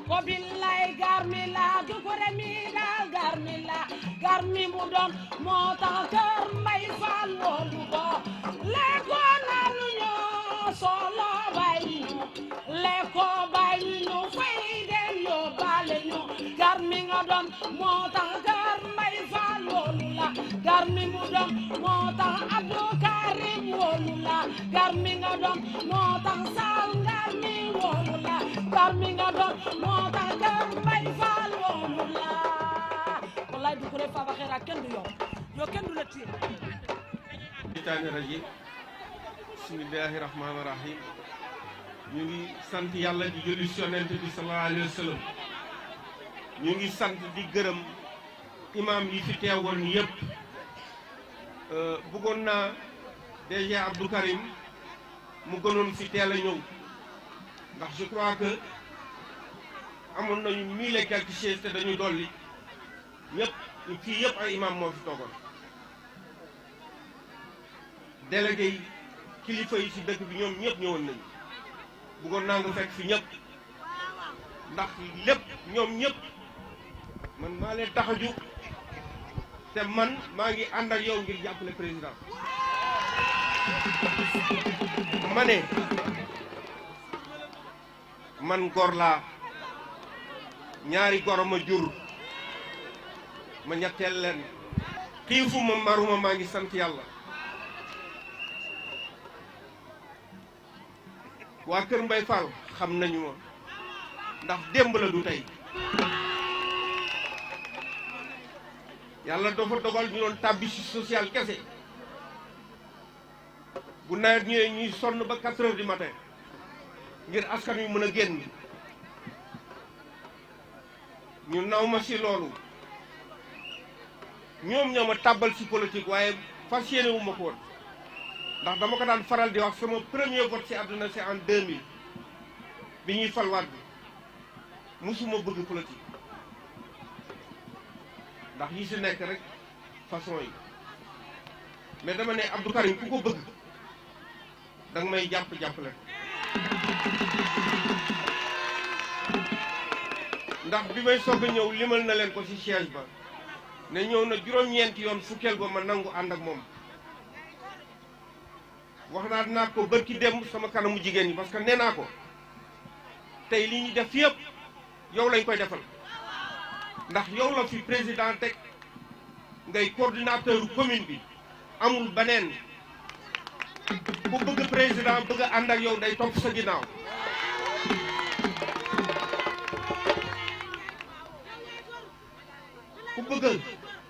ko billaay garmi la du ko remi daal garmi la garmi mu doon moo tax kër Mbay Faal woolu ko lekkoo naanu ñoo solo bàyyi ñu lekkoo bàyyi ñu fay dem yóbbaale ñu garmi nga doon moo tax kër Mbay Faal woolu la garmi mu doon moo tax Abdou Karim woolu la garmi nga doon moo tax Sall garmi woolu la garmi nga doon moo tax kër Mbay Faal woolu la wallaay du ko def Faba Xeera kenn du yow kenn du la tiir seytaane rajim bismillahi rahmaani rahim ñu ngi sant yàlla di julli ci Yonent bi sallallahu alayhi wa sallam ñu ngi sant di gërëm imam yi fi teewoon yëpp bëggoon naa DG Abdou Karim mu gënoon fi teel a ñëw ndax je crois que amoon nañu 1000 et quelques chaises te dañuy dolli ñëpp fii yëpp ay imam moo fi toogoon délégué yi kilifa yi ci dëkk bi ñoom ñëpp ñëwoon nañu bëggoon naa nga fekk fi ñëpp ndax lépp ñoom ñëpp man maa leen tax a jóg te man maa ngi ànd ak yow ngir jàppale président ma ne man gor laa ñaari goro ma jur ma ñetteel leen xiifuma maruma maa ngi sant yàlla waa Kër Mbay Fall xam nañu ma ndax démb la du tey yàlla dafa dogal ñu doon tàbbi ci social kese bu nawet ñëwee ñuy sonn ba 4 heures du matin ngir askan wi mën a génn ñu naw ma ci loolu ñoom ñoo ma tàbbal ci politique waaye fas yéene wu ma ko woon ndax dama ko daan faral di wax sama premier vote ci àdduna c'est en 2000 bi ñuy fal Wade musuma bëgg politique ndax yi si nekk rek façon yi mais dama ne Abdou Karim ku ko bëgg danga may jàppale ndax bi may soog a ñëw limal na leen ko ci siège ba ne ñëw na juróom-ñeenti yoon fukkeel ba ma nangu ànd ak moom wax naa ko bërki démb sama kanamu jigéen ñi parce que nee naa ko tey li ñu def yëpp yow lañ koy defal ndax yow la fi président teg ngay coordinateur commune bi amul beneen ku bëgg président bëgg a ànd ak yow day topp sa ginnaaw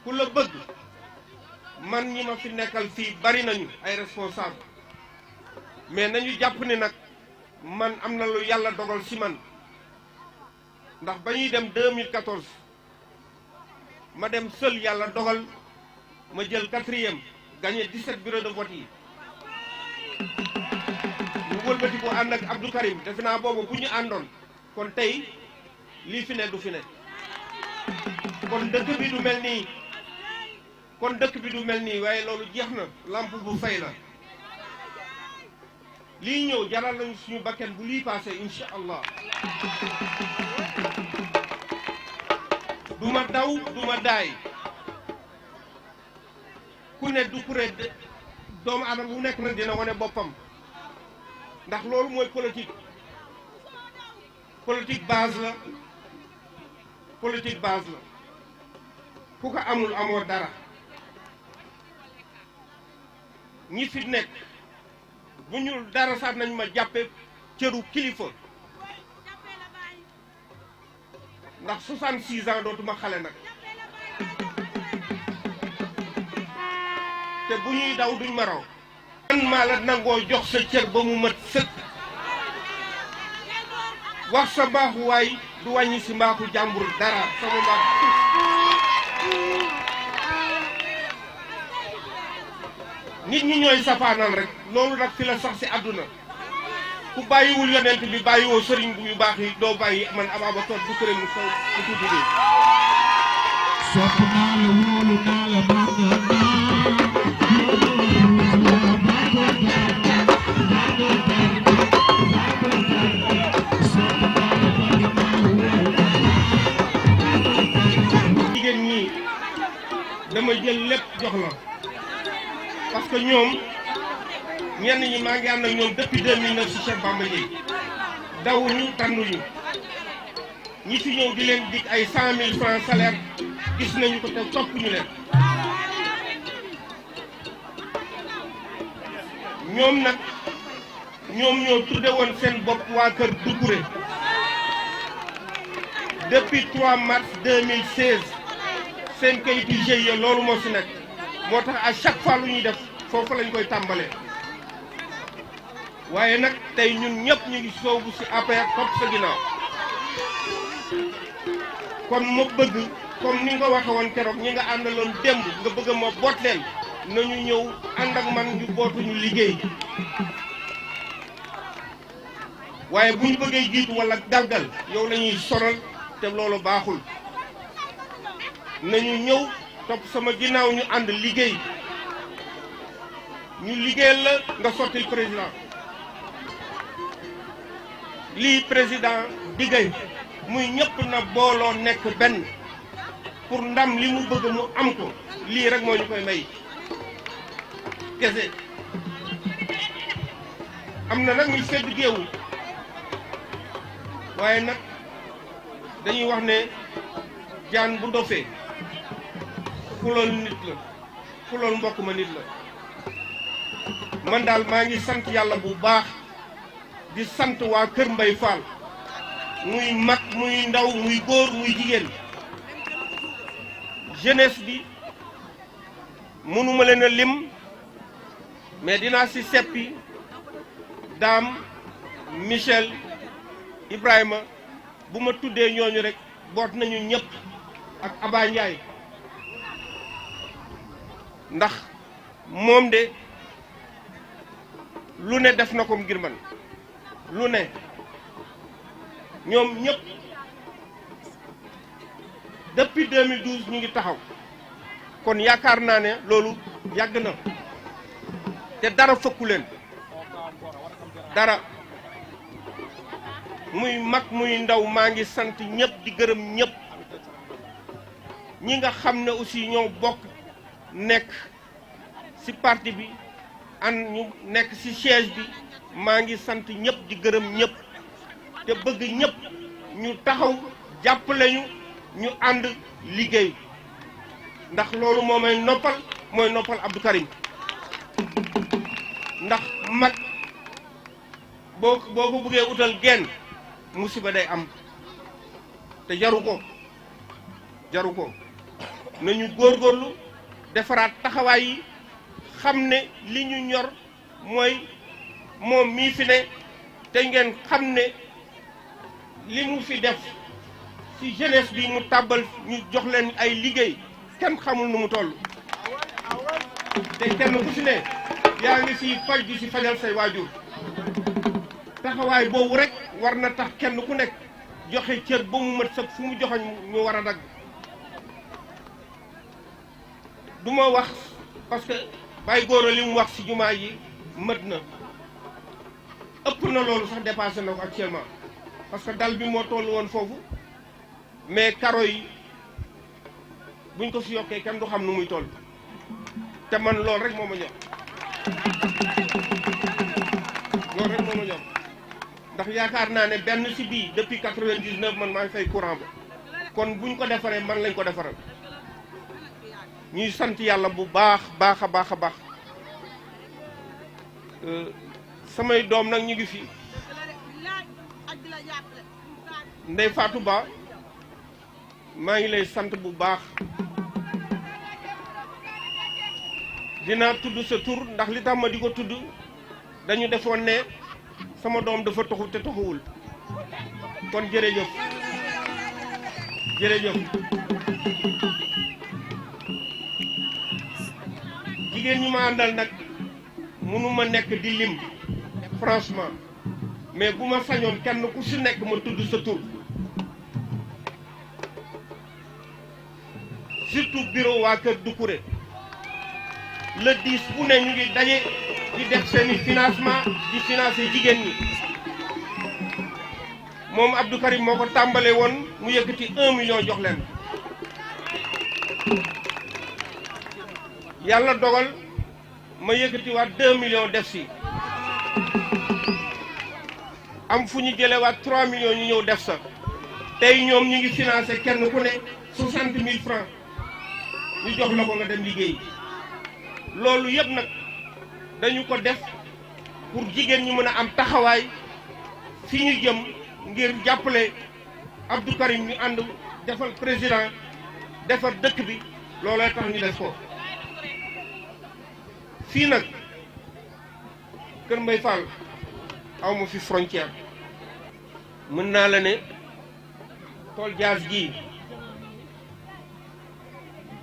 ku la bëgg man ñi ma fi nekkal fii bari nañu ay responsable mais nañu jàpp ne nag man am na lu yàlla dogal ci man ndax ba ñuy dem 2014 ma dem seul yàlla dogal ma jël 4e gagné 17 bureaux de vote yi ñu wëlbati ko ànd ak Abdou Karim defe naa boobu bu ñu àndoon kon tey lii fi ne du fi ne kon dëkk bi du mel nii waaye loolu jeex na lampe bu fay la lii ñëw jaral nañu suñu bakken bu lii passé incha allah du ma daw du ma daay ku ne du kuré doomu aadama bu nekk nag dina wane boppam ndax loolu mooy politique base la ku ko amul amoo dara ñi fi nekk bu ñu dara sax nañ ma jàppe cëru kilifa ndax 66 ans dootuma xale nag te bu ñuy daw duñ ma raw man maa la nangoo jox sa cër ba mu mat sëkk wax sa mbaaxu waay du wàññi si mbaaxu jàmbur dara sama mbaax nit ñi ñooy safaanal rek loolu nag fi la sax si àdduna ku bàyyiwul yonent bi bàyyiwoo sëriñ bu yu baax yi doo bàyyi man Ababacar du këré mu saw bu tuuti bi sopp naa la wóolu naa la màgg naa ma jël lépp jox la parce que ñoom ñenn ñi maa ngi ànd ak ñoom depuis 2009 ci Cheikh Bamba Dièye dawuñu tànnuñu ñi fi ñëw di leen dig ay 100 000 francs salaire gis nañu ko te topp ñu leen ñoom nag ñoom ñoo tudde woon seen bopp waa kër Doucouré depuis 3 mars 2016 seen kayitu GIE loolu moo si nekk moo tax à chaque fois lu ñuy def foofu lañ koy tàmbalee waaye nag tey ñun ñëpp ñu ngi soobu si APR topp sa ginnaaw kon ma bëgg comme ni nga ko waxe woon keroog ñi nga àndaloon démb nga bëgg ma boot leen nañu ñëw ànd ak man ñu bootuñu liggéey waaye bu ñu bëggee jiitu wala galgal yow la ñuy sonal te loolu baaxul nañu ñëw topp sama ginnaaw ñu ànd liggéey ñu liggéeyal la nga sottil président lii président diggéey muy ñëpp na booloo nekk benn pour ndam li mu bëgg mu am ko lii rek moo ñu koy may kese am na nag muy sedd géewu waaye nag dañuy wax ne jaan bu dofee xulool nit la xulool mbokk ma nit la man daal maa ngi sant yàlla bu baax di sant waa Kër Mbay Fall muy mag muy ndaw muy góor muy jigéen jeunesse bi mënuma leen a lim mais dinaa si seppi Dame Michel Ibrahima bu ma tuddee ñooñu rek boot nañu ñëpp ak Aba Ndiaye ndax moom de lu ne def na ko ngir man lu ne ñoom ñëpp depuis 2012 ñu ngi taxaw kon yaakaar naa ne loolu yàgg na te dara fëkku leen dara muy mag muy ndaw maa ngi sant ñëpp di gërëm ñëpp ñi nga xam ne aussi ñoo bokk nekk ci parti bi an ñu nekk ci siège bi maa ngi sant ñëpp di gërëm ñëpp te bëgg ñëpp ñu taxaw jàppale ñu ànd liggéey ndax loolu moo may noppal mooy noppal Abdou Karim ndax mag boo ko bëggee utal genn musiba day am te jaru ko nañu góorgóorlu defaraat taxawaay yi xam ne li ñu ñor mooy moom mii fi ne te ngeen xam ne li mu fi def ci jeunesse bi mu tàbbal ñu jox leen ay liggéey kenn xamul nu mu toll te kenn ku ci ne yaa ngi ci faj di ci fajal say waajur taxawaay boobu rek war na tax kenn ku nekk joxe cër ba mu mat sëkk fu mu joxoñ ñu war a dagg du ma wax parce que Baye Gora li mu wax ci jumaa yi mët na ëpp na loolu sax dépassé na ko actuellement parce que dal bi moo toll woon foofu mais karo yi buñ ko ci yokkee kenn du xam nu muy toll te man loolu rek moo ma ñor loolu rek moo ma ñor ndax yaakaar naa ne benn ci bii depuis 99 man maa ngi fay courant ba kon buñ ko defaree man lañ ko defaral ñuy sant yàlla bu baax a baax samay doom nag ñu ngi fi Ndey Fatou Ba maa ngi lay sant bu baax dinaa tudd sa tur ndax li tax ma di ko tudd dañu defoon ne sama doom dafa toxu te toxuwul kon jërëjëf jigéen ñi ma àndal nag mënuma nekk di lim franchement mais bu ma sañoon kenn ku ci nekk ma tudd sa tur surtout bureau waa kër Doucouré le 10 bu ne ñu ngi daje di def seeni financement di financer jigéen ñi moom Abdou Karim moo ko tàmbale woon mu yëkkati 1 million jox leen yàlla dogal ma yëkkatiwaat 2 millions def si am fu ñu jëlewaat 3 millions ñu ñëw def sa tey ñoom ñu ngi financé kenn ku ne 60 000 francs ñu jox la ko nga dem liggéey loolu yëpp nag dañu ko def pour jigéen ñi mën a am taxawaay fi ñu jëm ngir jàppale Abdou Karim ñu ànd defal président defar dëkk bi looloo tax ñu def ko fii nag Kër Mbaye Fall aw ma fi frontière mën naa la ne tool jaas gii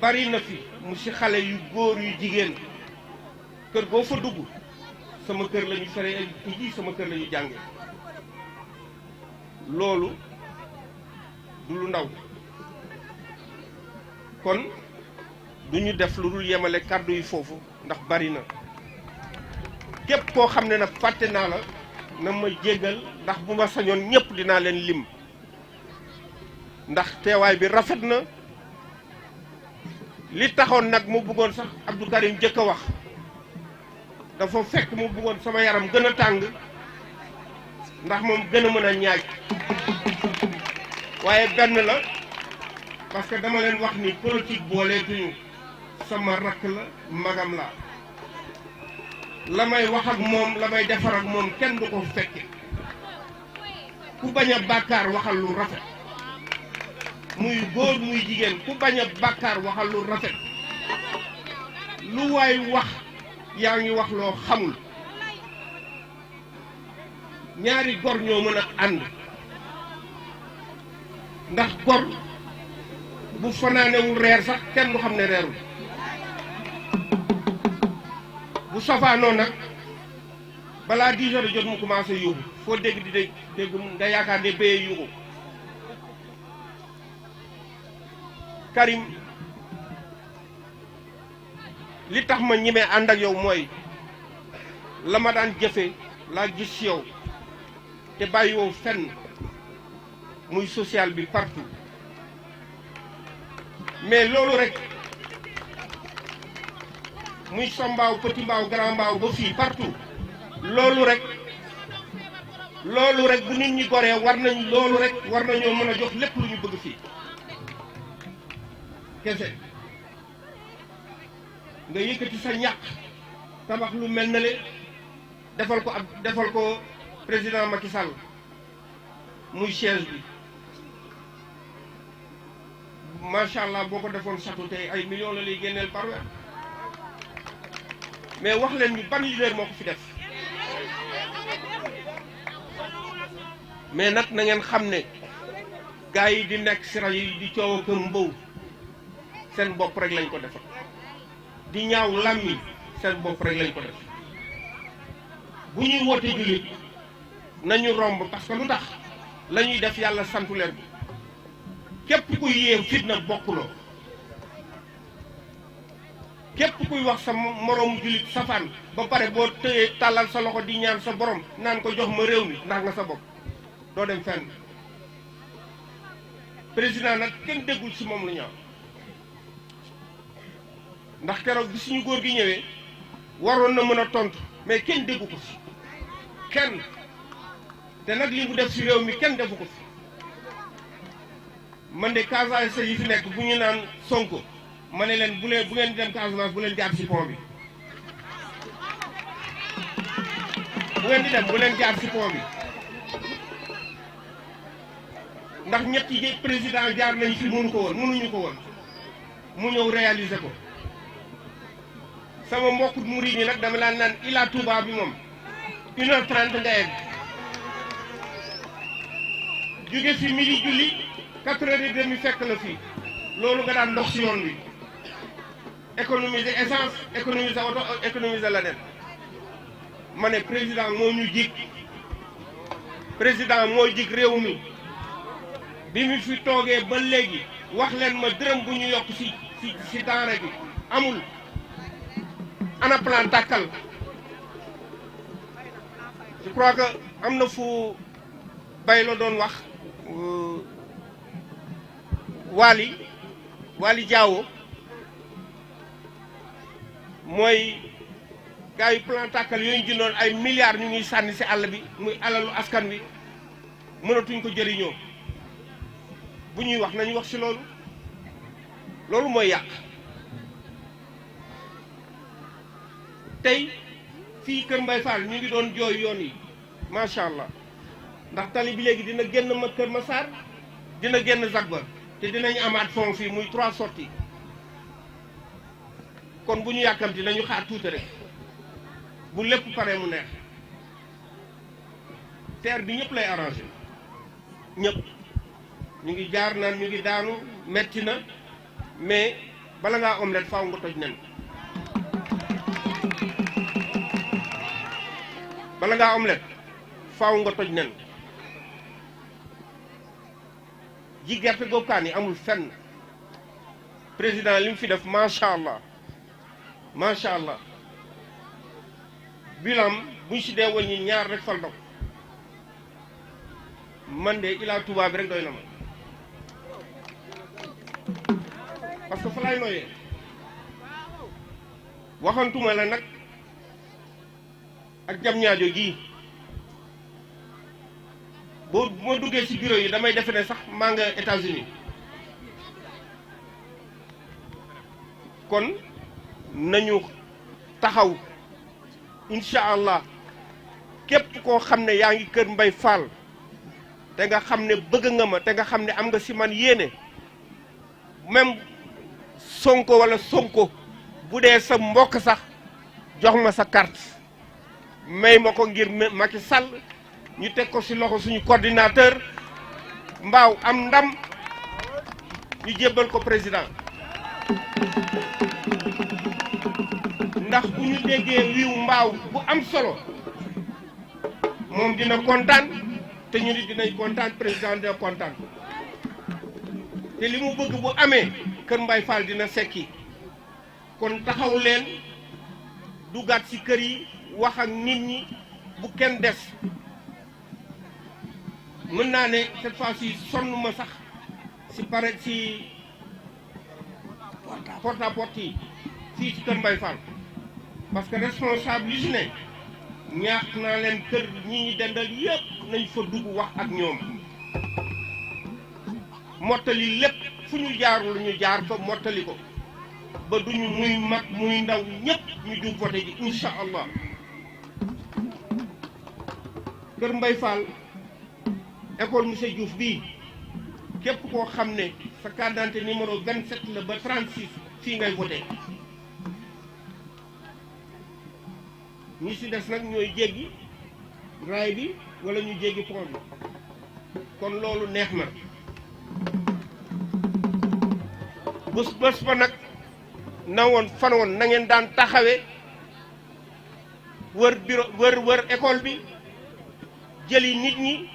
bari na fi mu ci xale yu góor yu jigéen kër goo fa dugg sama kër la ñu fere ji sama kër la ñu jànge loolu du lu ndaw kon du ñu def lu dul yemale kàddu yi foofu ndax bari na képp koo xam ne nag fàtte naa la na ma jéggal ndax bu ma sañoon ñëpp dinaa leen lim ndax teewaay bi rafet na li taxoon nag mu bëggoon sax Abdou Karim jëkk a wax dafa fekk mu bëggoon sama yaram gën a tàng ndax moom gën a mën a ñaaj waaye benn la parce que dama leen wax ni politique booleetuñu sama rakk la magam la la may wax ak moom la may defar ak moom kenn du ko fekke ku bañ a bàkkaar waxal lu rafet muy góor muy jigéen ku bañ a bàkkaar waxal lu rafet lu waay wax yaa ngi wax loo xamul ñaari gor ñoo mën a ànd ndax gor bu fanaanewul reer sax kenn du xam ne reerul bu safaanoo nag balaa 10 heures jot mu commencé yuuxu foo dégg di dégg nga yaakaar ne béyee yuuxu Karim li tax ma ñemee ànd ak yow mooy la ma daan jëfe laa gis yow te bàyyiwoo fenn muy social bi partout mais loolu rek muy sombaaw petit mbaaw grand mbaaw ba fii partout loolu rek bu nit ñi goree war nañoo mën a jox lépp lu ñu bëgg fii kese nga yëkkati sa ñàkk tabax lu mel na le defal ko président Macky Sall muy chaise bi macha allah boo ko defoon satu tey ay millions la lay génneel par weer mais wax leen ñu ban leader moo ko fi def mais nag na ngeen xam ne gars yi di nekk si rajo yi di coow ak mbow seen bopp rek lañ ko defal di ñaaw làmmi seen bopp rek lañ ko def bu ñuy woote jullit nañu romb parce que lu tax la ñuy def yàlla santu leen képp kuy yéem fitna bokkuloo képp kuy wax sa moroomu jullit safaan ba pare boo tëyee tàllal sa loxo di ñaan sa borom naan ko jox ma réew mi ndax nga sa bopp doo dem fenn président nag kenn déggul ci moom lu ñaaw ndax keroog bi suñu góor gi ñëwee waroon na mën a tontu mais kenn déggu ko ci kenn te nag li mu def ci réew mi kenn defu ko ci man de Casamance yi fi nekk bu ñu naan Sonko ma ne leen bu ngeen di dem Casamance bu leen jaar ci pont bi bu ngeen di dem bu leen jaar ci pont bi ndax ñetti président jaar nañ fi mënuñu ko woon mu ñëw réaliser ko sama mbokk murid ñi nag dama laan naan Ila Touba bi moom 1h30 nga egg jóge fi midi julli 4h30 fekk la fii loolu nga daan ndox si yoon wi économiser essence économiser oto économiser la dem ma ne président moo ñu jig président moo jig réew mi bi mu fi toogee ba léegi wax leen ma dërëm bu ñu yokk si denrée bi amul ana plan tàkkal je crois que am na fu bay la doon wax Waly Diawo mooy gars yi plan tàkkal yooyu jëndoon ay milliards ñu ngi sànni si àll bi muy alalu askan wi mënatuñ ko jëriñoo bu ñuy wax nañu wax si loolu loolu mooy yàq. tey fii Kër Mbaye Fall ñu ngi doon jooy yoon yi macha allah ndax tali bi léegi dina génn ma Kër Massar dina génn Zagba te dinañ amaat fond fii muy 3 sorties kon bu ñu yàkkamti nañu xaar tuuti rek bu lépp pare mu neex terre bi ñëpp lay arrangé ñëpp ñu ngi jaar naan ñu ngi daanu metti na mais bala ngaa omelette faaw nga toj nen bala ngaa omelette faaw nga toj nen ji gerte gookaan yi amul fenn président li mu fi def macha allah macha allah bilam buñ si dee wàññi ñaar rek fal dog man de Ila Touba bi rek doy na ma parce que fa laay nooyee waxantuma la nag ak jam ñaajo gii boo ma duggee ci bureau yi damay defe ne sax maa nga États-Unis kon nañu taxaw incha allah képp koo xam ne yaa ngi Kër Mbaye Fall te nga xam ne bëgg nga ma te nga xam ne am nga si man yéene même Sonko wala Sonko bu dee sa mbokk sax jox ma sa carte may ma ko ngir Macky Sall ñu teg ko ci loxo suñu coordinateur mbaaw am ndam ñu jébbal ko président ndax bu ñu déggee wiiw mbaaw bu am solo moom dina kontaan te ñu nit dinañ kontaan président dina kontaan te li mu bëgg bu amee Kër Mbaye Fall dina sekki kon taxaw leen dugaat ci kër yi wax ak nit ñi bu kenn des mën naa ne cette fois-ci sonn ma sax ci pare ci porte à porte yi fii ci Kër Mbaye Fall parce que responsable yi si ne ñaax naa leen kër ñi ñi dendal yëpp nañ fa dugg wax ak ñoom mottali lépp fu ñu jaarul ñu jaar fa mottali ko ba duñu muy mag muy ndaw ñëpp ñu jug voté ji incha allah Kër Mbaye Fall école monsieur Diouf bii képp koo xam ne sa carte d'identité numéro 27 la ba 36 fii ngay voté ñi si des nag ñooy jéggi raay bi wala ñu jéggi pont bi kon loolu neex na bés ba nag na woon fan woon na ngeen daan taxawee wër bureau wër école bi jëli nit ñi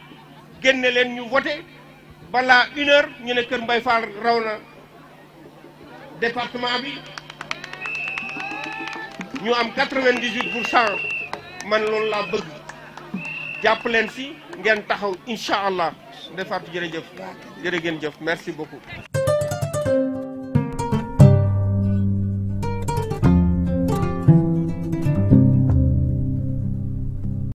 génne leen ñu voté balaa 1 heure ñu ne Kër Mbaye Fall raw na département bi ñu am 98% man loolu laa bëgg jàpp leen si ngeen taxaw incha allah defaatu jërëjëf jërë ngeen jëf merci beaucoup.